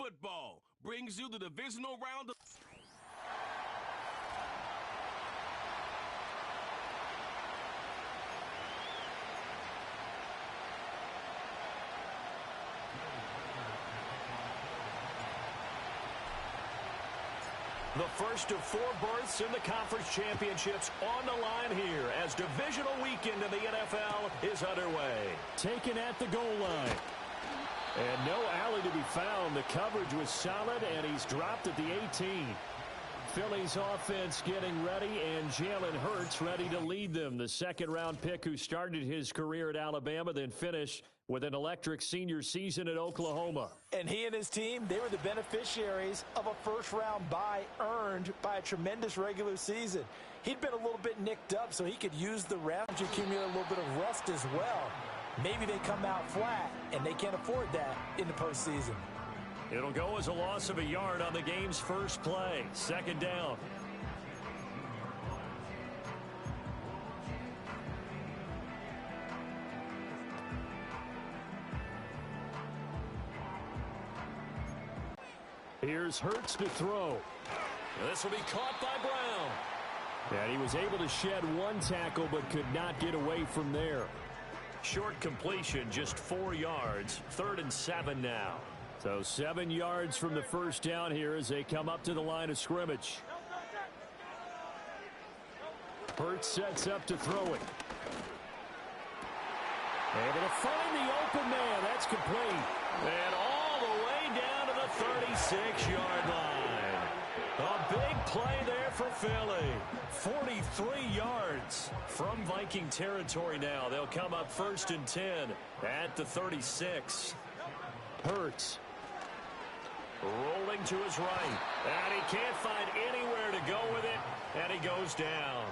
football brings you the divisional round of... The first of 4 berths in the conference championships on the line here as divisional weekend in the NFL is underway. Taken at the goal line. And no alley to be found. The coverage was solid, and he's dropped at the 18. Philly's offense getting ready, and Jalen Hurts ready to lead them. The second-round pick who started his career at Alabama, then finished with an electric senior season at Oklahoma. And he and his team, they were the beneficiaries of a first-round bye earned by a tremendous regular season. He'd been a little bit nicked up, so he could use the rest to accumulate a little bit of rust as well. Maybe they come out flat, and they can't afford that in the postseason. It'll go as a loss of a yard on the game's first play. Second down. Here's Hurts to throw. This will be caught by Brown. And he was able to shed one tackle but could not get away from there. Short completion, just 4 yards. 3rd and 7 now. So 7 yards from the first down here as they come up to the line of scrimmage. Hurts sets up to throw it. Able to find the open man. That's complete. And all the way down to the 36-yard line. A big play there for Philly. 43 yards from Viking territory now. They'll come up 1st and 10 at the 36. Hurts. Rolling to his right. And he can't find anywhere to go with it. And he goes down.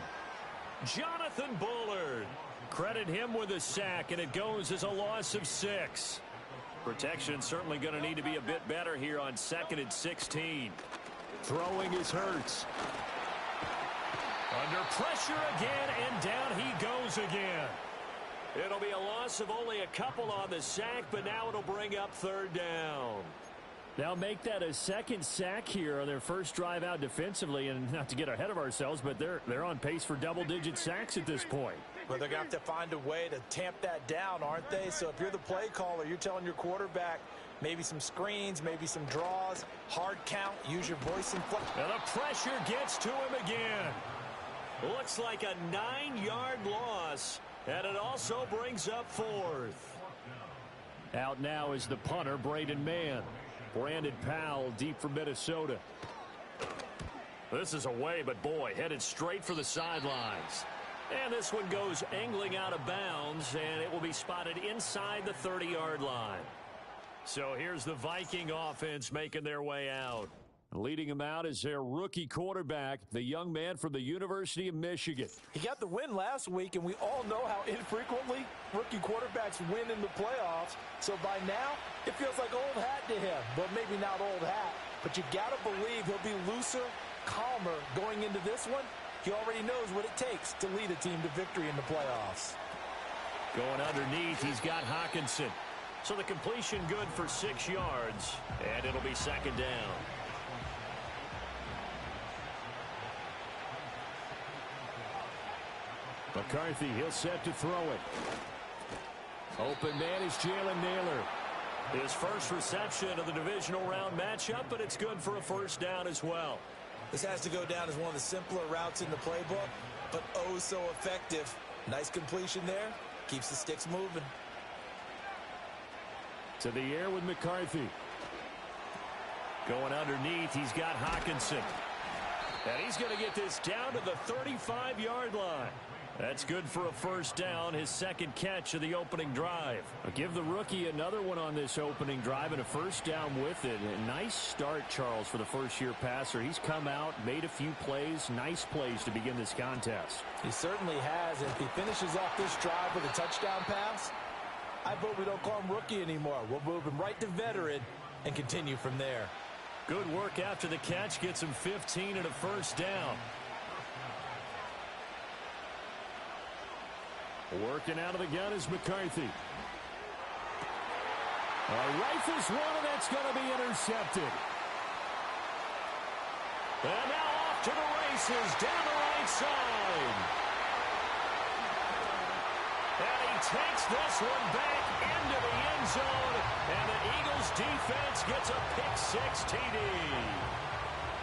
Jonathan Bullard. Credit him with a sack, and it goes as a loss of 6. Protection certainly going to need to be a bit better here on 2nd and 16. Throwing is Hurts. Under pressure again, and down he goes again. It'll be a loss of only a couple on the sack, but now it'll bring up 3rd down. They'll make that a second sack here on their first drive out defensively, and not to get ahead of ourselves, but they're on pace for double-digit sacks at this point. Well, they're going to have to find a way to tamp that down, aren't they? So if you're the play caller, you're telling your quarterback maybe some screens, maybe some draws, hard count, use your voice and flex. And the pressure gets to him again. Looks like a 9-yard loss, and it also brings up 4th. Out now is the punter, Braden Mann. Brandon Powell deep from Minnesota. This is away, but boy, headed straight for the sidelines. And this one goes angling out of bounds, and it will be spotted inside the 30-yard line. So here's the Viking offense making their way out. Leading them out is their rookie quarterback, the young man from the University of Michigan. He got the win last week, and we all know how infrequently rookie quarterbacks win in the playoffs. So by now, it feels like old hat to him. Well, maybe not old hat, but you got to believe he'll be looser, calmer going into this one. He already knows what it takes to lead a team to victory in the playoffs. Going underneath, he's got Hawkinson. So the completion good for 6 yards, and it'll be 2nd down. McCarthy, he'll set to throw it. Open man is Jalen Naylor. His first reception of the divisional round matchup, but it's good for a 1st down as well. This has to go down as one of the simpler routes in the playbook, but oh so effective. Nice completion there. Keeps the sticks moving. To the air with McCarthy. Going underneath, he's got Hawkinson. And he's going to get this down to the 35-yard line. That's good for a 1st down, his 2nd catch of the opening drive. I'll give the rookie another one on this opening drive and a 1st down with it. A nice start, Charles, for the first-year passer. He's come out, made a few plays, nice plays to begin this contest. He certainly has. And if he finishes off this drive with a touchdown pass, I vote we don't call him rookie anymore. We'll move him right to veteran and continue from there. Good work after the catch. Gets him 15 and a 1st down. Working out of the gun is McCarthy. Rifles one, and that's going to be intercepted. And now off to the races down the right side. And he takes this one back into the end zone. And the Eagles defense gets a pick-6 TD.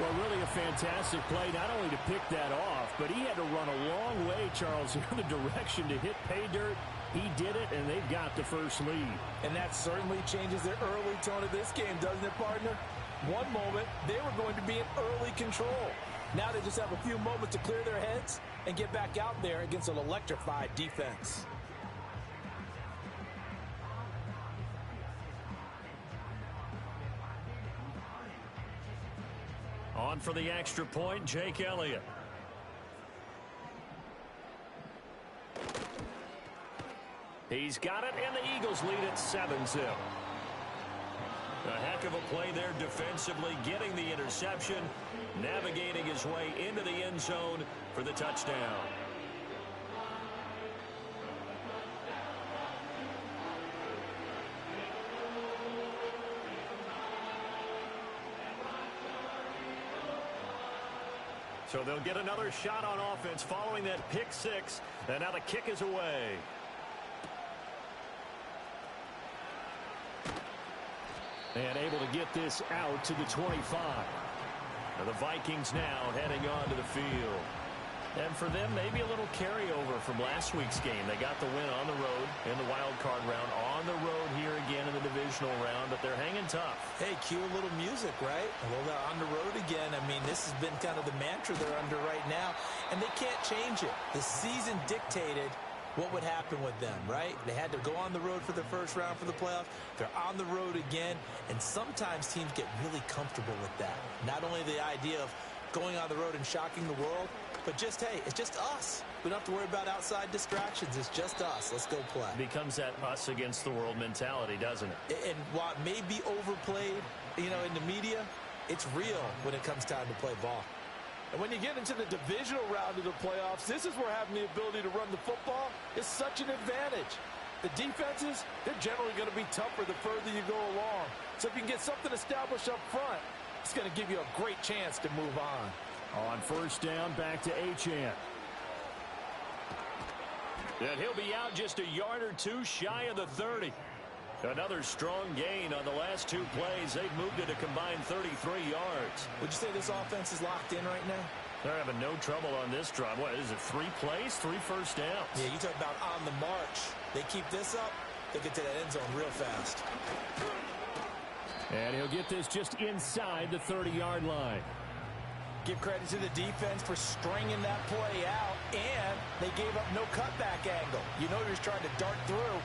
Well, really a fantastic play, not only to pick that off, but he had to run a long way, Charles, in the direction to hit pay dirt. He did it, and they've got the first lead. And that certainly changes the early tone of this game, doesn't it, partner? One moment, they were going to be in early control. Now they just have a few moments to clear their heads and get back out there against an electrified defense. On for the extra point, Jake Elliott. He's got it, and the Eagles lead at 7-0. A heck of a play there defensively, getting the interception, navigating his way into the end zone for the touchdown. So they'll get another shot on offense following that pick-6, and now the kick is away. And able to get this out to the 25. Now the Vikings now heading on to the field. And for them, maybe a little carryover from last week's game. They got the win on the road in the wild card round, on the road here again in the divisional round, but they're hanging tough. Hey, cue a little music, right? A little on the road again. I mean, this has been kind of the mantra they're under right now, and they can't change it. The season dictated what would happen with them, right? They had to go on the road for the first round for the playoffs. They're on the road again, and sometimes teams get really comfortable with that. Not only the idea of going on the road and shocking the world, but just, hey, it's just us. We don't have to worry about outside distractions. It's just us. Let's go play. Becomes that us against the world mentality, doesn't it? And while it may be overplayed, you know, in the media, it's real when it comes time to play ball. And when you get into the divisional round of the playoffs, this is where having the ability to run the football is such an advantage. The defenses, they're generally going to be tougher the further you go along. So if you can get something established up front, it's going to give you a great chance to move on. On first down, back to Achane. And he'll be out just a yard or two shy of the 30. Another strong gain on the last two plays. They've moved it a combined 33 yards. Would you say this offense is locked in right now? They're having no trouble on this drive. What is it, 3 plays, 3 first downs? Yeah, you talk about on the march. They keep this up, they get to that end zone real fast. And he'll get this just inside the 30-yard line. Give credit to the defense for stringing that play out, and they gave up no cutback angle. You know he was trying to dart through.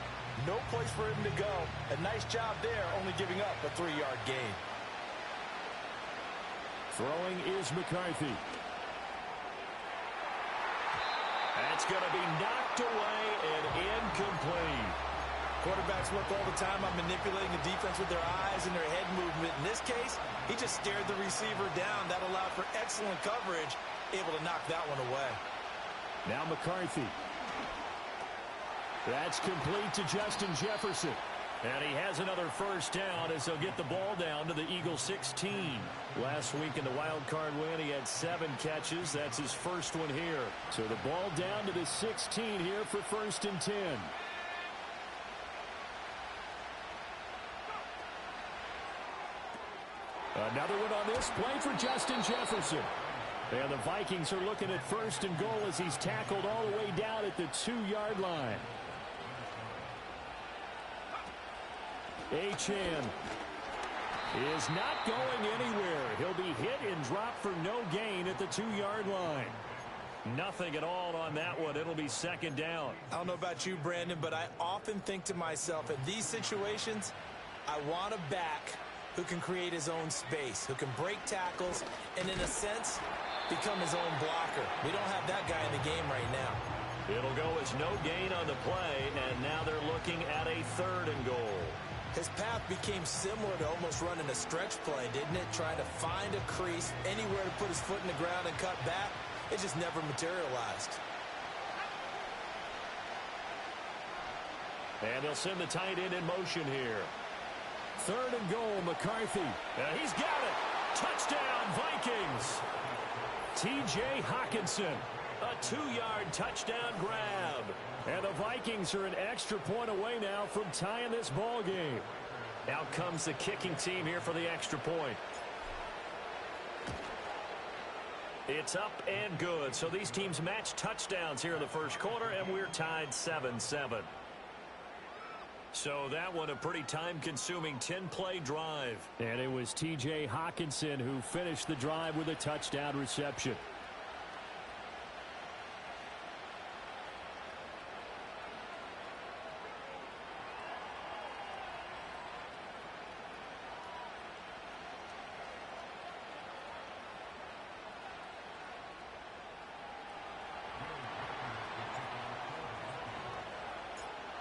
No place for him to go. A nice job there, only giving up a 3-yard gain. Throwing is McCarthy. That's going to be knocked away and incomplete. Quarterbacks work all the time on manipulating the defense with their eyes and their head movement. In this case, he just stared the receiver down. That allowed for excellent coverage, able to knock that one away. Now McCarthy. That's complete to Justin Jefferson. And he has another first down as they'll get the ball down to the Eagles 16. Last week in the wild card win, he had 7 catches. That's his first one here. So the ball down to the 16 here for first and 10. Another one on this play for Justin Jefferson. And the Vikings are looking at first and goal as he's tackled all the way down at the 2-yard line. Achane is not going anywhere. He'll be hit and dropped for no gain at the 2-yard line. Nothing at all on that one. It'll be second down. I don't know about you, Brandon, but I often think to myself, in these situations, I want a back who can create his own space, who can break tackles, and in a sense, become his own blocker. We don't have that guy in the game right now. It'll go as no gain on the play, and now they're looking at a 3rd and goal. His path became similar to almost running a stretch play, didn't it? Trying to find a crease, anywhere to put his foot in the ground and cut back. It just never materialized. And they'll send the tight end in motion here. Third and goal, McCarthy. He's got it. Touchdown, Vikings. T.J. Hawkinson. A 2-yard touchdown grab. And the Vikings are an extra point away now from tying this ball game. Out comes the kicking team here for the extra point. It's up and good. So these teams match touchdowns here in the first quarter, and we're tied 7-7. So that one a pretty time-consuming 10-play drive. And it was T.J. Hawkinson who finished the drive with a touchdown reception.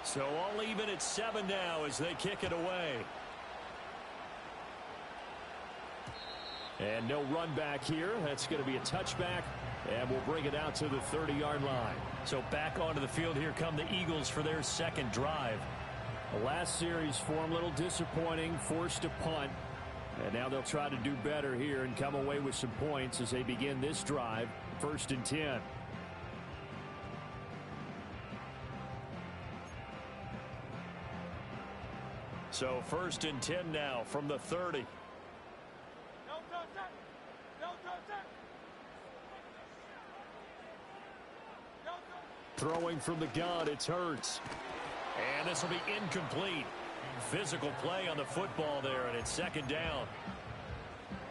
So all even at 7 now as they kick it away. And no run back here. That's going to be a touchback. And we'll bring it out to the 30-yard line. So back onto the field here come the Eagles for their second drive. The last series for them a little disappointing. Forced a punt. And now they'll try to do better here and come away with some points as they begin this drive. 1st and 10. So 1st and 10 now from the 30. Throwing from the gun, it's Hurts. And this will be incomplete. Physical play on the football there, and it's 2nd down.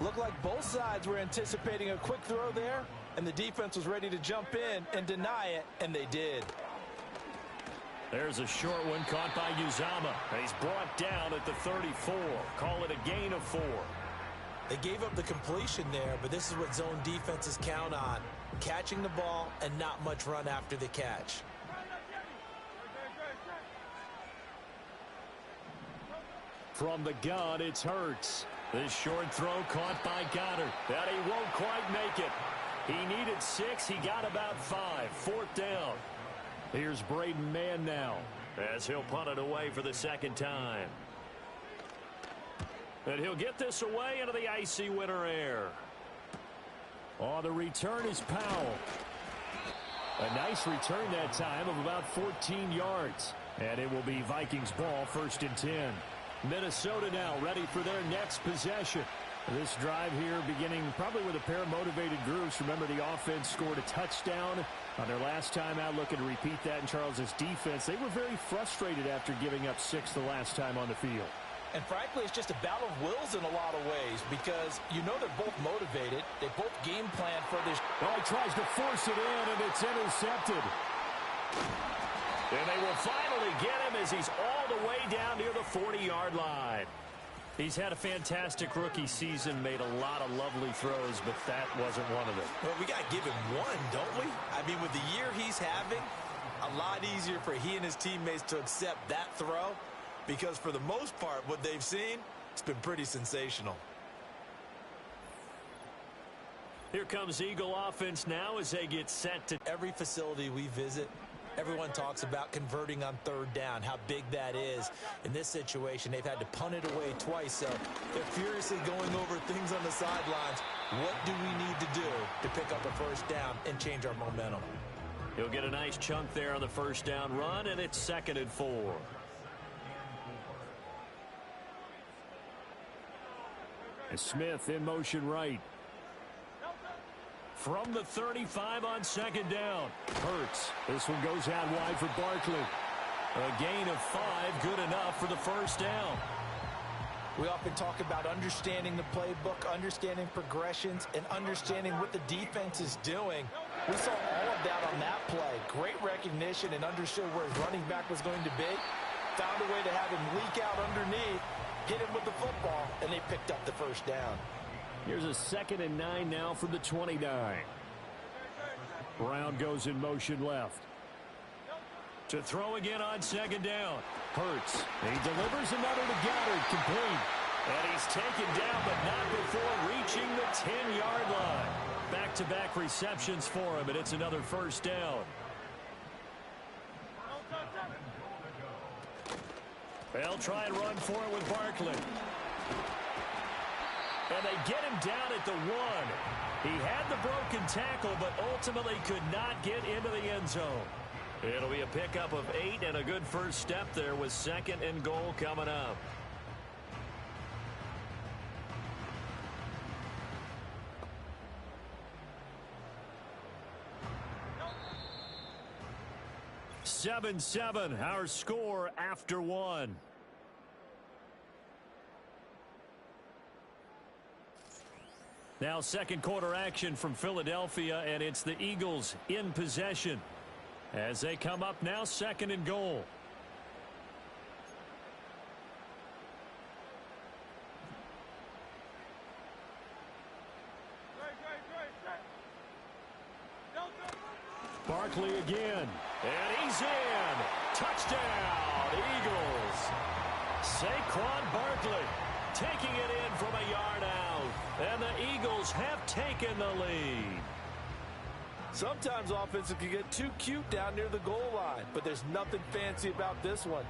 Looked like both sides were anticipating a quick throw there, and the defense was ready to jump in and deny it, and they did. There's a short one caught by Uzama, and he's brought down at the 34. Call it a gain of 4. They gave up the completion there, but this is what zone defenses count on. Catching the ball and not much run after the catch. From the gun, it's Hurts. This short throw caught by Goddard. But he won't quite make it. He needed 6. He got about 5. 4th down. Here's Braden Mann now, as he'll punt it away for the 2nd time. And he'll get this away into the icy winter air. On the return is Powell. A nice return that time of about 14 yards. And it will be Vikings ball, 1st and 10. Minnesota now ready for their next possession. This drive here beginning probably with a pair of motivated groups. Remember, the offense scored a touchdown on their last time out. Looking to repeat that in Charles's defense. They were very frustrated after giving up 6 the last time on the field. And frankly, it's just a battle of wills in a lot of ways because you know they're both motivated. They both game plan for this. Oh, he tries to force it in, and it's intercepted. And they will finally get him as he's all the way down near the 40-yard line. He's had a fantastic rookie season, made a lot of lovely throws, but that wasn't one of them. Well, we got to give him one, don't we? I mean, with the year he's having, a lot easier for he and his teammates to accept that throw because for the most part, what they've seen, it's been pretty sensational. Here comes Eagle offense now as they get set to every facility we visit. Everyone talks about converting on 3rd down, how big that is. In this situation, they've had to punt it away twice, so they're furiously going over things on the sidelines. What do we need to do to pick up a 1st down and change our momentum? He'll get a nice chunk there on the 1st down run, and it's 2nd and 4. And Smith in motion right. From the 35 on 2nd down. Hurts. This one goes out wide for Barkley. A gain of 5, good enough for the 1st down. We often talk about understanding the playbook, understanding progressions, and understanding what the defense is doing. We saw all of that on that play. Great recognition and understood where his running back was going to be. Found a way to have him leak out underneath, hit him with the football, and they picked up the 1st down. Here's a 2nd and 9 now from the 29. Brown goes in motion left. To throw again on 2nd down. Hurts. He delivers another to Goddard, complete. And he's taken down, but not before reaching the 10-yard line. Back-to-back receptions for him, and it's another 1st down. They'll try and run for it with Barkley. And they get him down at the 1. He had the broken tackle, but ultimately could not get into the end zone. It'll be a pickup of 8 and a good first step there with 2nd and goal coming up. No. 7-7, our score after 1. Now second quarter action from Philadelphia, and it's the Eagles in possession as they come up now 2nd and goal. Barkley again, and he's in. Touchdown, Eagles. Saquon Barkley taking it in from a yard out, and the Eagles have taken the lead. Sometimes offenses can get too cute down near the goal line, but there's nothing fancy about this one.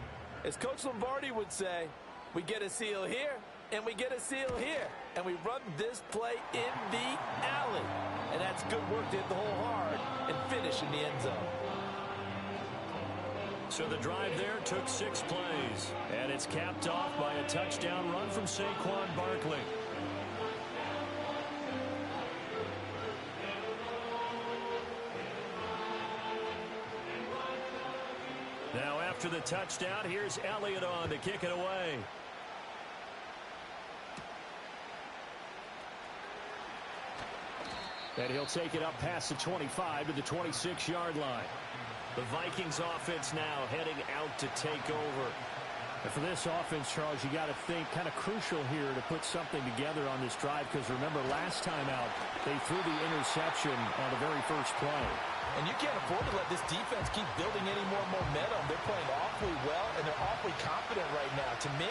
As Coach Lombardi would say, we get a seal here, and we get a seal here, and we run this play in the alley. And that's good work to hit the hole hard and finish in the end zone. So the drive there took 6 plays, and it's capped off by a touchdown run from Saquon Barkley. Now after the touchdown, here's Elliott on to kick it away. And he'll take it up past the 25 to the 26-yard line. The Vikings offense now heading out to take over. And for this offense, Charles, you got to think kind of crucial here to put something together on this drive, because remember last time out they threw the interception on the very first play. And you can't afford to let this defense keep building any more momentum. They're playing awfully well, and they're awfully confident right now. To me,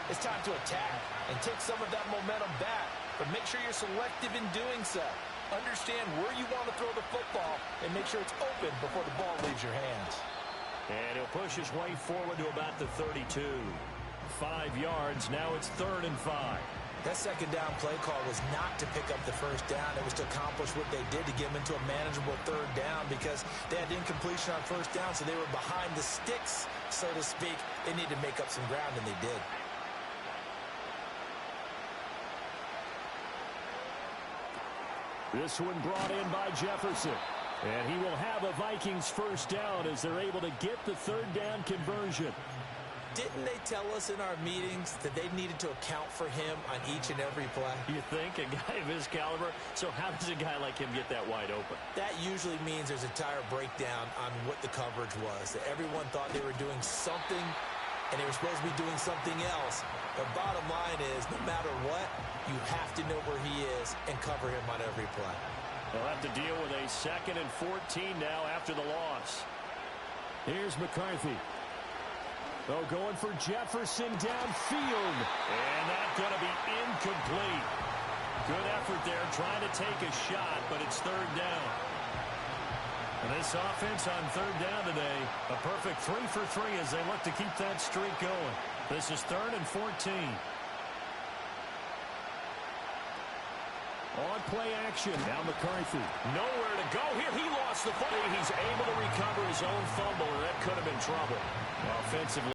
it's time to attack and take some of that momentum back, but make sure you're selective in doing so. Understand where you want to throw the football and make sure it's open before the ball leaves your hands. And he'll push his way forward to about the 32. 5 yards. Now it's 3rd and 5. That second down play call was not to pick up the first down. It was to accomplish what they did, to get them into a manageable 3rd down, because they had incompletion on first down, so they were behind the sticks, so to speak. They needed to make up some ground, and they did. This one brought in by Jefferson. And he will have a Vikings first down as they're able to get the 3rd down conversion. Didn't they tell us in our meetings that they needed to account for him on each and every play? You think? A guy of his caliber? So how does a guy like him get that wide open? That usually means there's a entire breakdown on what the coverage was. That everyone thought they were doing something, and they were supposed to be doing something else. The bottom line is, no matter what, you have to know where he is and cover him on every play. They'll have to deal with a 2nd and 14 now after the loss. Here's McCarthy. Oh, going for Jefferson downfield. And that's going to be incomplete. Good effort there trying to take a shot, but it's 3rd down. And this offense on 3rd down today, a perfect 3 for 3 as they look to keep that streak going. This is 3rd and 14. On play action. Now McCarthy. Nowhere to go here. He lost the football. He's able to recover his own fumble, and that could have been trouble. Offensively.